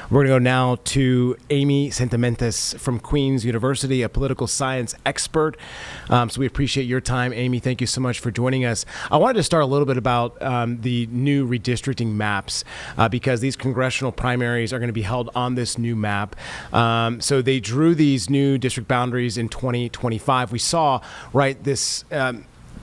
We're going to go now to Amy Sentementes from Queen's University, a political science expert. So we appreciate your time, Amy. Thank you so much for joining us. I wanted to start a little bit about the new redistricting maps because these congressional primaries are going to be held on this new map. So they drew these new district boundaries in 2025. We saw, right, this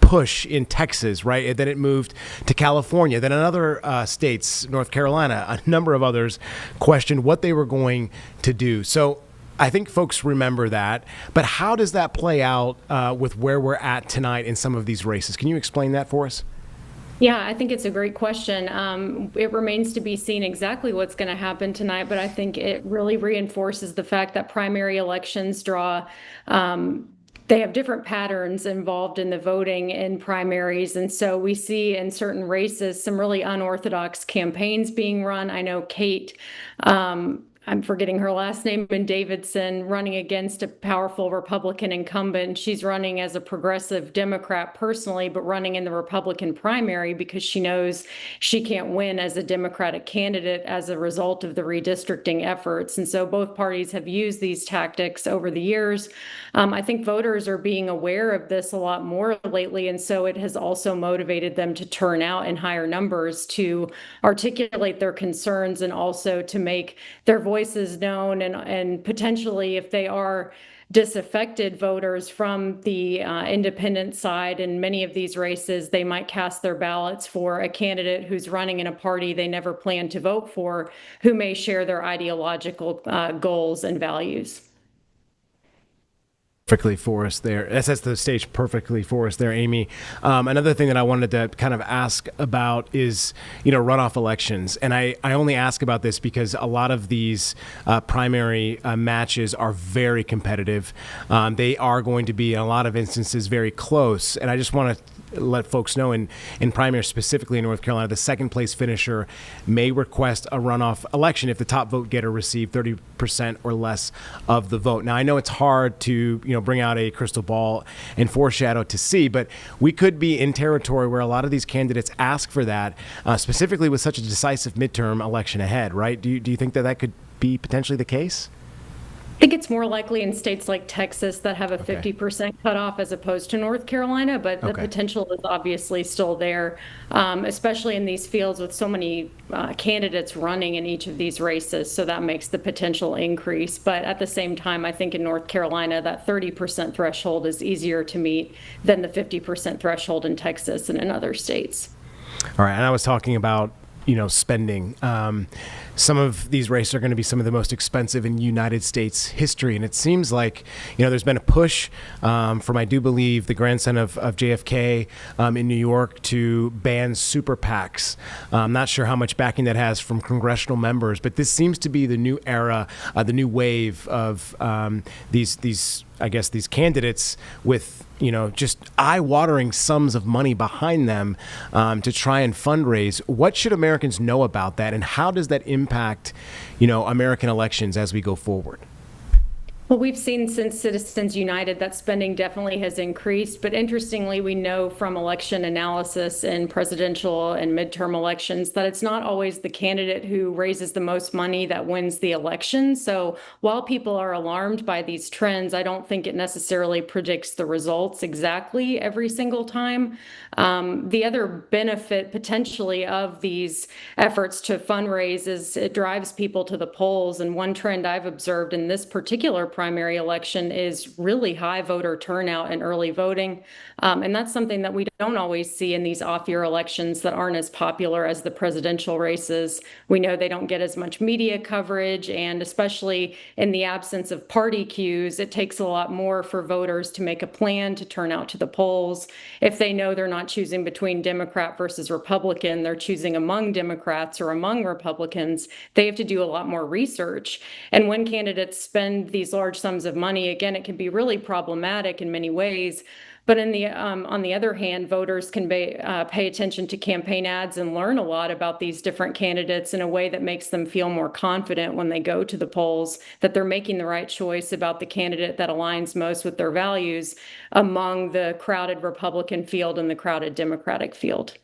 push in Texas, right? And then it moved to California. Then in other states, North Carolina, a number of others questioned what they were going to do. So I think folks remember that. But how does that play out with where we're at tonight in some of these races? Can you explain that for us? Yeah, I think it's a great question. It remains to be seen exactly what's going to happen tonight, but I think it really reinforces the fact that primary elections draw they have different patterns involved in the voting in primaries. And so we see in certain races some really unorthodox campaigns being run. I know Kate, I'm forgetting her last name, and Davidson running against a powerful Republican incumbent. She's running as a progressive Democrat personally, but running in the Republican primary because she knows she can't win as a Democratic candidate as a result of the redistricting efforts. And so both parties have used these tactics over the years. I think voters are being aware of this a lot more lately, and so it has also motivated them to turn out in higher numbers to articulate their concerns and also to make their voices known and potentially, if they are disaffected voters from the independent side in many of these races, they might cast their ballots for a candidate who's running in a party they never planned to vote for, who may share their ideological goals and values. Perfectly for us there. That sets the stage perfectly for us there, Amy. Another thing that I wanted to kind of ask about is, runoff elections. And I only ask about this because a lot of these primary matches are very competitive. They are going to be, in a lot of instances, very close. And I just want to let folks know in primaries, specifically in North Carolina, the second place finisher may request a runoff election if the top vote getter received 30% or less of the vote. Now, I know it's hard to bring out a crystal ball and foreshadow to see, but we could be in territory where a lot of these candidates ask for that, specifically with such a decisive midterm election ahead, right? Do you think that could be potentially the case? I think it's more likely in states like Texas that have a 50% cutoff as opposed to North Carolina, but the potential is obviously still there, especially in these fields with so many candidates running in each of these races. So that makes the potential increase. But at the same time, I think in North Carolina, that 30% threshold is easier to meet than the 50% threshold in Texas and in other states. All right. And I was talking about spending. Some of these races are going to be some of the most expensive in United States history. And it seems like, there's been a push from, I do believe, the grandson of JFK in New York to ban super PACs. I'm not sure how much backing that has from congressional members, but this seems to be the new era, the new wave of these candidates with just eye-watering sums of money behind them to try and fundraise. What should Americans know about that, and how does that impact, American elections as we go forward? Well, we've seen since Citizens United that spending definitely has increased. But interestingly, we know from election analysis in presidential and midterm elections that it's not always the candidate who raises the most money that wins the election. So while people are alarmed by these trends, I don't think it necessarily predicts the results exactly every single time. The other benefit potentially of these efforts to fundraise is it drives people to the polls. And one trend I've observed in this particular primary election is really high voter turnout in early voting. And that's something that we don't always see in these off-year elections that aren't as popular as the presidential races. We know they don't get as much media coverage, and especially in the absence of party cues, it takes a lot more for voters to make a plan to turn out to the polls. If they know they're not choosing between Democrat versus Republican, they're choosing among Democrats or among Republicans, they have to do a lot more research. And when candidates spend these large sums of money, again, it can be really problematic in many ways. But on the other hand, voters can pay attention to campaign ads and learn a lot about these different candidates in a way that makes them feel more confident when they go to the polls, that they're making the right choice about the candidate that aligns most with their values among the crowded Republican field and the crowded Democratic field.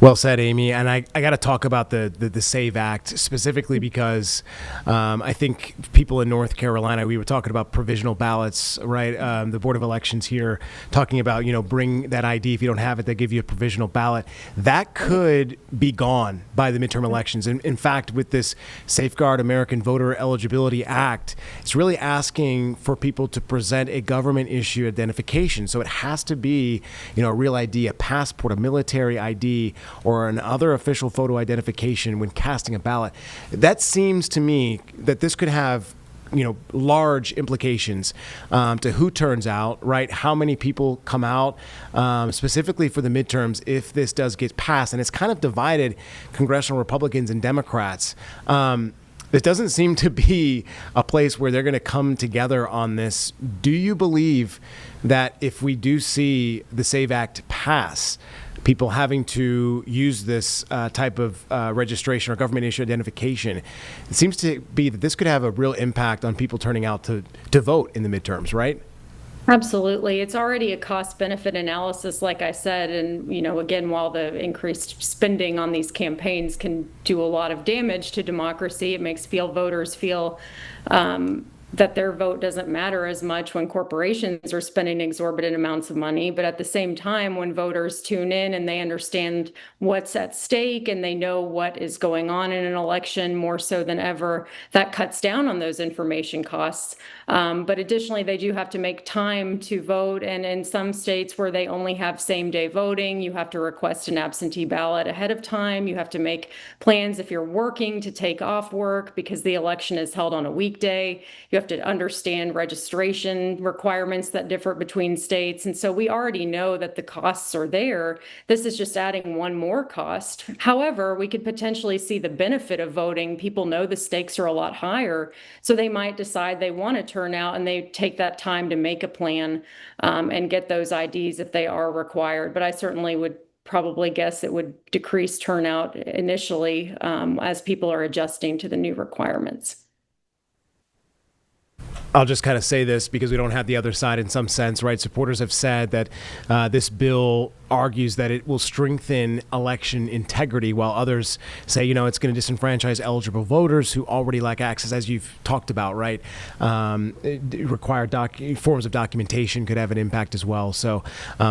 Well said, Amy. And I got to talk about the SAVE Act specifically because I think people in North Carolina, we were talking about provisional ballots, right? The Board of Elections here talking about, bring that ID. If you don't have it, they give you a provisional ballot. That could be gone by the midterm elections. In fact, with this Safeguard American Voter Eligibility Act, it's really asking for people to present a government issue identification. So it has to be, a real ID, a passport, a military ID, or another official photo identification when casting a ballot. That seems to me that this could have large implications to who turns out, right? How many people come out, specifically for the midterms if this does get passed. And it's kind of divided congressional Republicans and Democrats. This doesn't seem to be a place where they're going to come together on this. Do you believe that if we do see the SAVE Act pass, people having to use this type of registration or government issue identification, it seems to be that this could have a real impact on people turning out to vote in the midterms, right? Absolutely. It's already a cost benefit analysis, like I said. And, again, while the increased spending on these campaigns can do a lot of damage to democracy, it makes voters feel that their vote doesn't matter as much when corporations are spending exorbitant amounts of money. But at the same time, when voters tune in and they understand what's at stake and they know what is going on in an election more so than ever, that cuts down on those information costs. But additionally, they do have to make time to vote. And in some states where they only have same-day voting, you have to request an absentee ballot ahead of time. You have to make plans if you're working to take off work because the election is held on a weekday. You have to understand registration requirements that differ between states. And so we already know that the costs are there. This is just adding one more cost. However, we could potentially see the benefit of voting. People know the stakes are a lot higher, so they might decide they want to turn out and they take that time to make a plan and get those IDs if they are required. But I certainly would probably guess it would decrease turnout initially as people are adjusting to the new requirements. I'll just kind of say this because we don't have the other side in some sense, right? Supporters have said that this bill argues that it will strengthen election integrity, while others say, it's going to disenfranchise eligible voters who already lack access, as you've talked about, right? Required forms of documentation could have an impact as well. So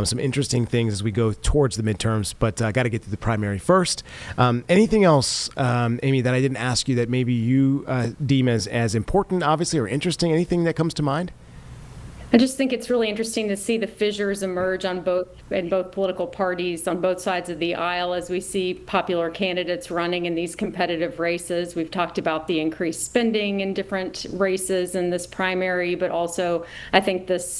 some interesting things as we go towards the midterms, but I got to get to the primary first. Anything else, Amy, that I didn't ask you that maybe you deem as important, obviously, or interesting? Anything that comes to mind? I just think it's really interesting to see the fissures emerge in both political parties on both sides of the aisle as we see popular candidates running in these competitive races. We've talked about the increased spending in different races in this primary, but also I think this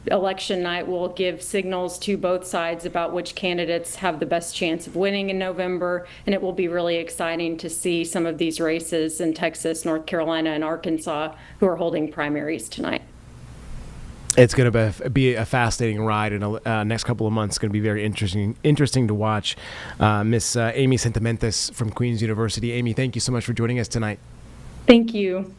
election night will give signals to both sides about which candidates have the best chance of winning in November. And it will be really exciting to see some of these races in Texas, North Carolina, and Arkansas who are holding primaries tonight. It's going to be a fascinating ride in the next couple of months. It's going to be very interesting to watch. Miss Amy Sentementes from Queen's University. Amy, thank you so much for joining us tonight. Thank you.